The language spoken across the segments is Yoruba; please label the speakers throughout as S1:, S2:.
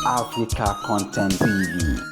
S1: Africa Content TV.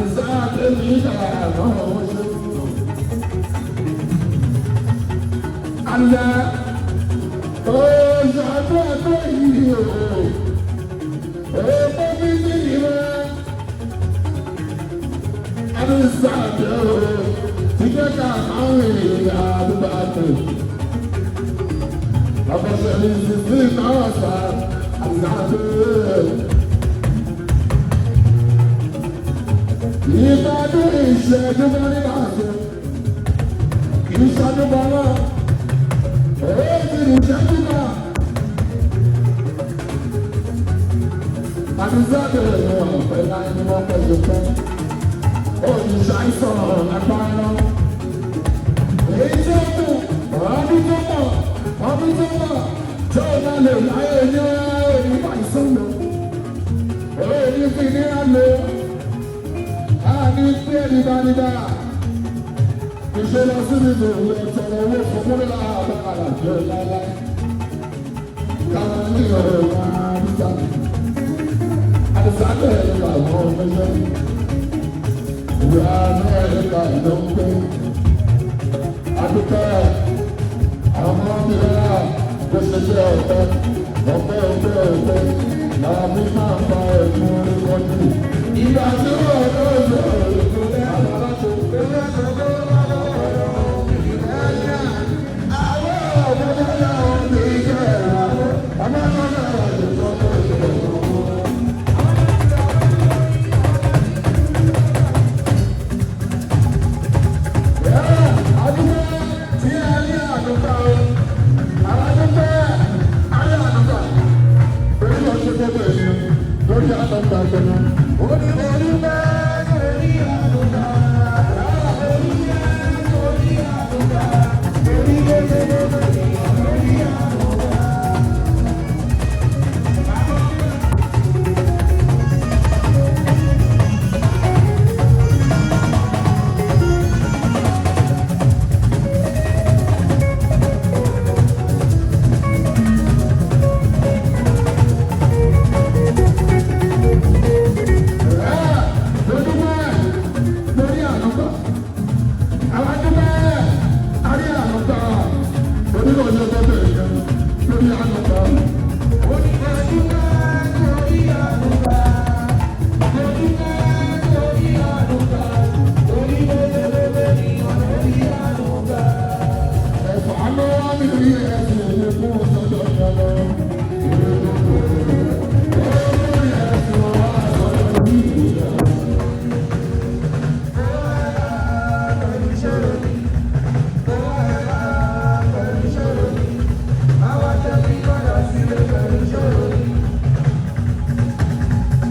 S2: àdìsá tẹ̀lé ìdàgbà wọn ṣe. Àlẹ́ oṣù àgbẹ̀ yìí o, èèpo bí ti yìí rẹ̀. Àdìsá tẹ̀ o, ti jẹ́ ká àwọn èèyàn àdúgbò àtẹ̀. Àbọ̀sẹ̀ ní sísí náà sá àdìsá tẹ̀. Ìbádùn ìṣẹ́jú bá ní àṣẹ, kì í ṣáájú bá náà, èyí ti ní ìṣẹ́jú náà. Àdìsáàdì ìwọ̀n ọ̀pẹ̀ láì ní wọ́n pẹ̀lú pẹ́, olùṣàìsàn lágbára. Èyí tí ó kù, ọdún tó pọ̀, tó bá lè láyé ní ìgbà ìsọ̀nà, èyí fi ní àlè. Ní pé nígbàdígbà ìṣẹ̀lẹ̀ síbi tó ń lọ tọrọ owó fúnfún láàbàkàrà jẹ láíláí káwọn ní ọ̀rọ̀ wa níta àdìsáàbẹ̀ ẹ̀ka àwọn ọmọọṣẹ́ ìwà náà ẹ̀ka ìdánwò àdúgbò àwọn ọmọbìnrin bó ṣe jẹ́ ọ̀pẹ làbí máa ń fa ẹ̀fún orí wọ́jú. Ìgbà tí wọ́n lọ́jọ́ ìpínlẹ̀ àbáráṣọ ìpínlẹ̀ àkọ́kọ́ lọ́wọ́ ìrìnàjò àwọn ọ̀dọ́dọ́ yàwó ní ìjẹ́ ẹ̀rọ àbájáde àjọṣọ́ ìṣẹ̀lẹ̀ ọ̀hún. Àdúgbò tí a ní àdúgbò àdúgbò ayé àdúgbò pẹ̀lú ọ̀ṣẹ́ gbogbo ènìyàn lórí àdúgbò àgbẹ̀nà.